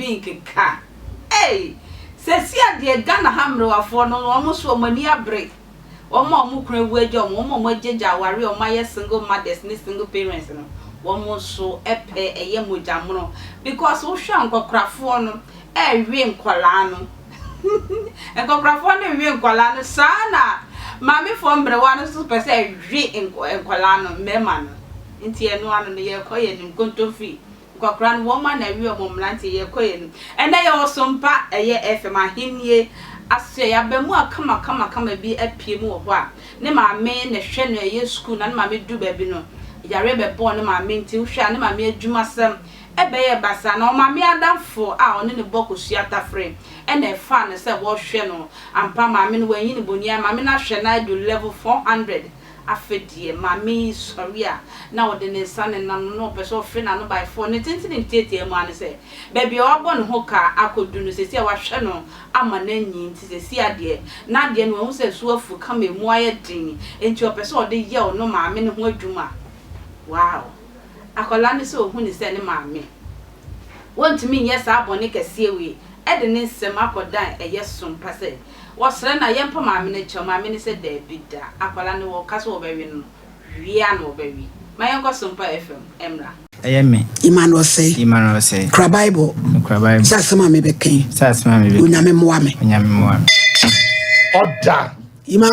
being ka. Hey, says ya dear Ghana Hamro for no almost for money a break. One more mukre wage or one more jaja worry or my single mothers, single parents. One more so epe a yemu jamono because Ocean got craft one a ring qualano. And go craft one a ring qualano sana. Mammy from Brewana super say ring qualano meman. Into a one on the year coin and go to fee. Got grand woman a real moment year coin. And I also pat a year F my hin ye. I say, I be more come be a piemo wa. Ne my main a shen a year school and mammy do baby no. Ya rebe born my main till shan my mere jumasem. A bear bassan or my mere done for our in the boku theatre frame. And a fan as a wash channel and pa my min when in Bunia, my mina shanai do level 400. I fed dear, mammy, sorry. Now the son and no person friend and by 4 in 30 man say. Baby, all born hooker, I could do no say, I was channel. I'm a nanny, to see a dear. Not the one who says, well, for coming wire ding into a person the yell, no mammy, no juma. Wow. I call Lanny so when is sending mammy. Want to mean yes, I bonnet a seaway. Edin some up or die a yes soon passe. What's then I am for my miniature, my minister there bid that. Aqualano or castle baby, Riano baby. My uncle Sumpa FM, Emra. I am me. Emmanuel say, Crabible, Sassama may be king, Sassama, Unamwame. Order. Ima,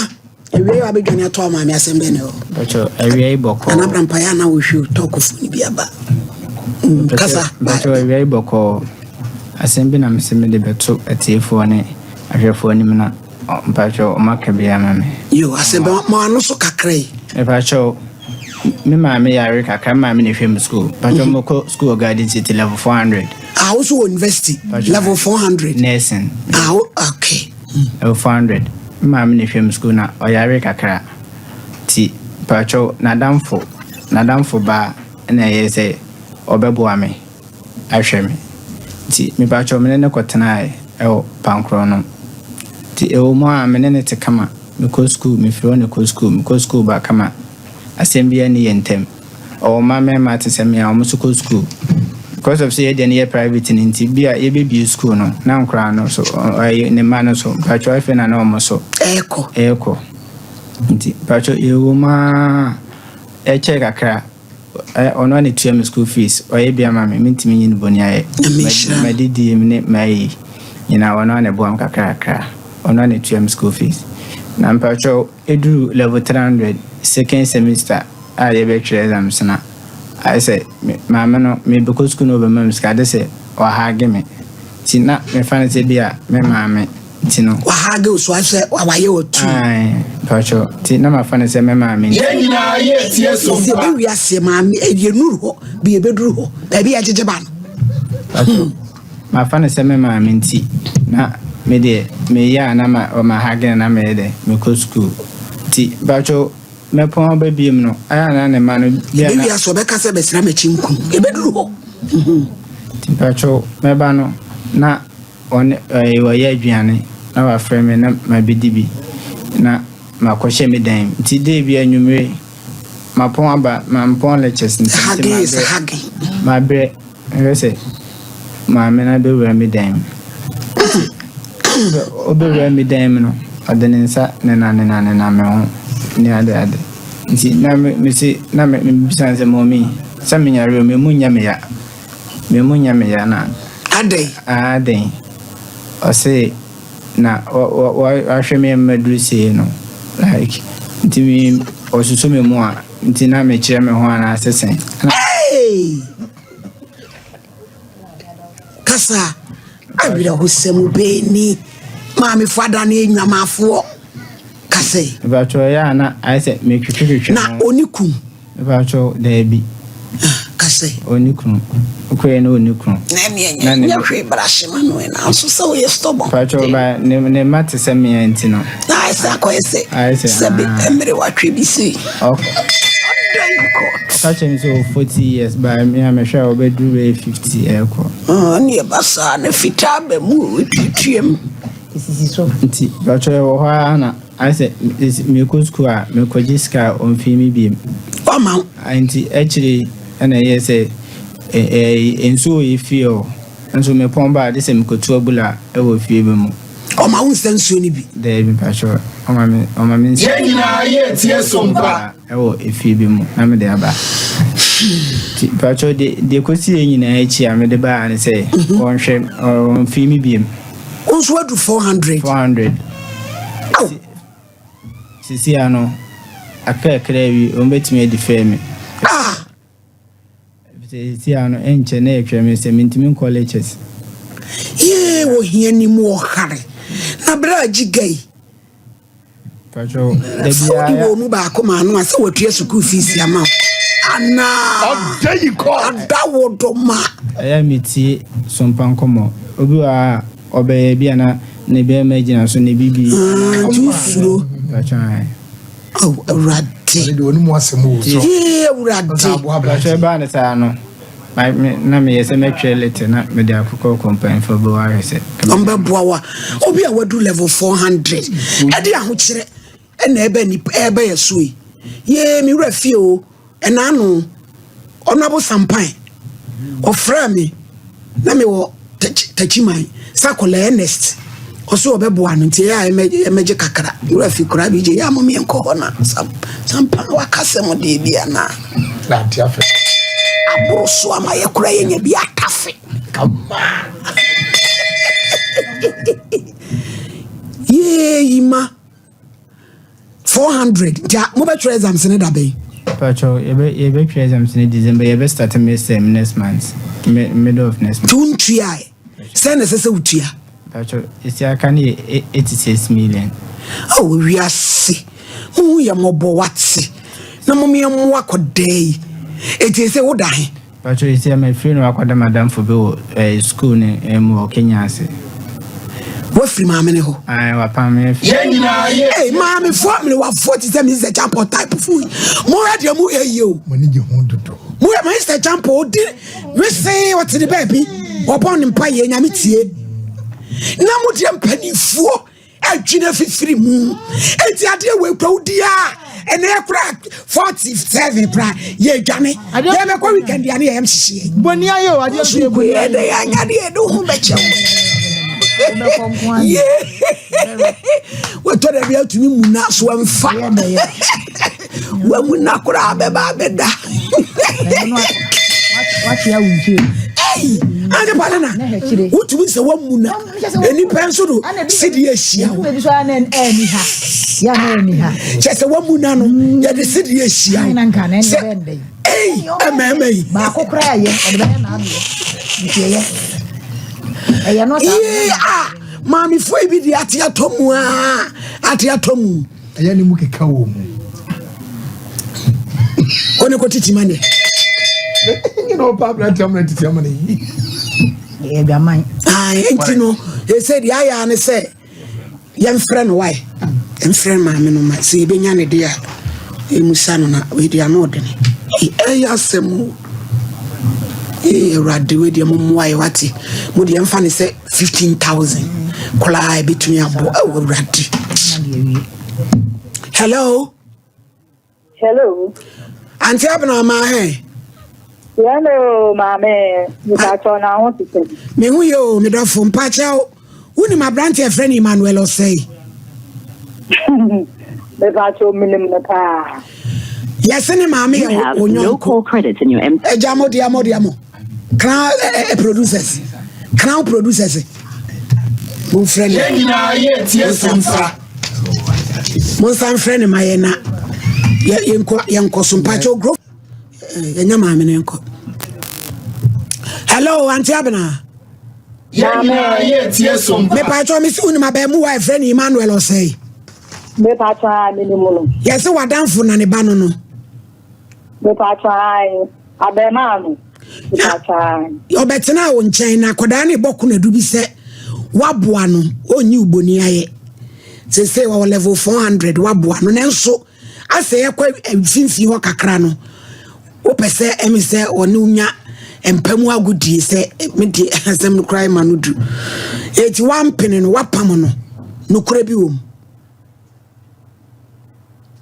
a way I began to my Massembeno. But a book, and Abram Payana, we should talk of Nibiaba. Casa, but a very book. Assembling am semi beto ati fone ahwefo nimna mpacho makabia mame yo asemba ma no so kakrai e pacho me ma me yare kakra ma me ne hwem school pacho moko school guiding city level 400 I also university level 400 nursing okay level 400 ma me ne hwem school na oyare kakra ti pacho nadamfo ba na yese obebo ame ahwe me ti me ba cho me ne kwotena e o pankro no ti e o mo a me ne te kama me ko school me firo ne ko school ba kama assembly ni yentem o ma me ma te se me a o so ko school because of say dey private ni ti bia e be school no na nkra no so ne ma no so ba cho ife na no mo so eko ti ba cho e o ma e che kakra ono ne tuam school fees oye bia ma me ntimi nyi boni aye madidi me mai nyina ono ne boam kakra ono ne tuam school fees na mpacho edu level 300 second semester a ye be try exams na I say ma no me because school no be mam ska de say o ha ge me ti na me fa ne say bia me ma me ti no wa ha ge so ase wa ye otu ai pacho ti na ma fa ne say me ma me ye nyina ye tie so se be wi ase ma me e die nuru ho bi e be duru ho ba bi ajeje ba no pacho ma fa ne say me ma me ti na me de me ya na ma ha ge na me de me ko school ti pacho me pon ba biem no aya na ne ma no bia bi aso be ka se be sira me chinku e be duru ho ti pacho me ba no na on wa ya aduane na wa frame na ma bidibi na ma kwhye me dan ti de bi anwumre ma pon aba ma pon lectures nti ma bre se ma me na be wa me dan o be wa me dan no adenensa ne na me ho ni ade nti na me si na me bisanse momi sa me nyare me munya me ya na ade o say na wa hweme madrusi no like nti mi osusu me mu a nti na me kire me ho ana asesen kasa abira hosemu beni ma me fada na enwamafo kase ba cho ya na I say me twitwitwe na onikum ba cho da bi kase onikum ukwe na onikum na me hwe brashima no na so so ye stubborn ba cho ba ne mate se me anti no na isa ko ese sabi emre watwe bi si such and so 40 years by me am sure will be 50 eko ni basa na fitabe mu twitwem isisi so nti ba cho wo ha na I said me ko school a me ko jiska on fi mi bi mama anti actually and I say enso e feel nso me pomba de se me kotu abula e wo fie be mu o ma won sensuo ni bi de bi pacho o ma me ye nyina ye tie sompa e wo efie be mu na me de aba pacho de kosi ye nyina echi a me de ba an say won hwe on fie mi biem onso adu 400 sisi ano akakra wi o betime di feme sisi ano enche na ekwe me se mintimi colleges ye wo hia ni mu ohare na bra gigai pacho de bia wo mu ba ko ma no ase watua school fees ama ana adawo do ma aya miti sompan komo obi wa obe bia na ne be magina so ne bibi jufuro pacho oh radi de woni mu asemo so ye radi pacho ba ne sa no na me yese metwe lete na me de akoko company for bo arese ombe boawa obi a wadu level 400 ade ahokire na ebe ni ebe yesui ye mi refi o na no onabo sampan ofra me na me wo tachiman sakola ernest oso obeboa no ntie ya emeje kakra refi kura bi je ya mo me enko hona sampan wakasem de bia na tia fe abroso ama ye kura ye nya bi atafe kama ye ima 400 ja mo be try exams ne da be pacho ebe try exams in December ebe start next month middle of next month tuntua say na sese utua pacho isi aka ni 86 million oh we are see mu ya mobo wati na mo me mo akodai eti say wo dan pacho isi am free no akwada madam for be school ne mo Kenya ase wo free maame ne ho ai wa pa me ye nyina ye eh maame family wa 40 say me say champo type food mo ready mo ye o mo ni je ho dodo mo ya me say champo di we say what the baby obon mpa ye nyame tie na mo die mpanifuo adwina fifiri mu enti ade we kwudia ene ekura 47 pra ye dwane ye be kwa weekend ya ne yam hihie boni ayo ade so ebu ye de ya nya de do hu beche ye we to de bia tumi muna so amfa wa muna kura beba beda what ya wunje ande palana utumi se wa muna eni penso do sidi ehia wo bi so na eni ha ya na eni ha chese wa muna no ya de sidi ehia na nka na eni bende ememe ba kokora ye o de be na ado ye eya no sa mami foi bi di ati atomu eya ni mu keka wo mu one ko titi mane you know pabla titi amane ye bi aman enti no he said ya ne say yem friend why em friend mami no ma se be nya ne dia emusa no na we dia no de ne eya semu radi we dia mo why wati mo dia mfa ne say 15,000 kola between abo radi hello auntie abna ma he hello mame you got on now me hu yo me do fo mpacha uni ma branch e friend Emmanuel Osei me got you minim na ka yes ni mame You have no call credits in your jamo diamo crown producers mon friend ye nyina ye tie sompa mon san friend mayena yenko sompacho group yenya mame ne yenko hello auntie abna ye nyina ye tie sompa me pacho mi si unima be mu wa friend Emmanuel Osei me pacha minimum yes wadanfo na ne ba no me pacha abemanu me pacha obetena wo nchen na koda na boku na du bi se waboa no onyi uboni aye se wa level 400 waboa no nenso ase yakwa finfi ho kakra no wo pese emise oni unya empamu agudi se medi asem no cry manudu eti wampene no wapam no nokura bi wom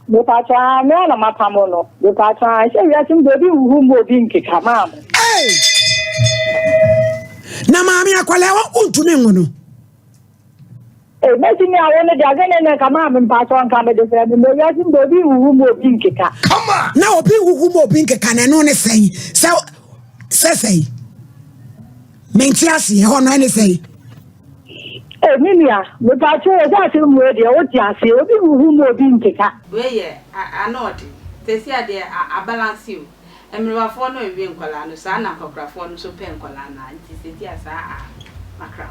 me pacha me na mapamo no me pacha se wi atim do bi wu mo bi nkeka mam na mami na kwale untumi ngono meti ni awon de agene na kama me mpacho nka me de fe me ya tin do bi wu mo bi nkeka Come on. na obi huhu mo bi nkeka na no ne sɛn sɛ menti ase ho no ne sɛn minia me mpacho o ja se mu de o ti ase obi wu mo bi nkeka we ye anodi tesi ade a balance you emrewafo no ewie nkwala no sa na kokrafo no so pe nkwala na nti seti asa makra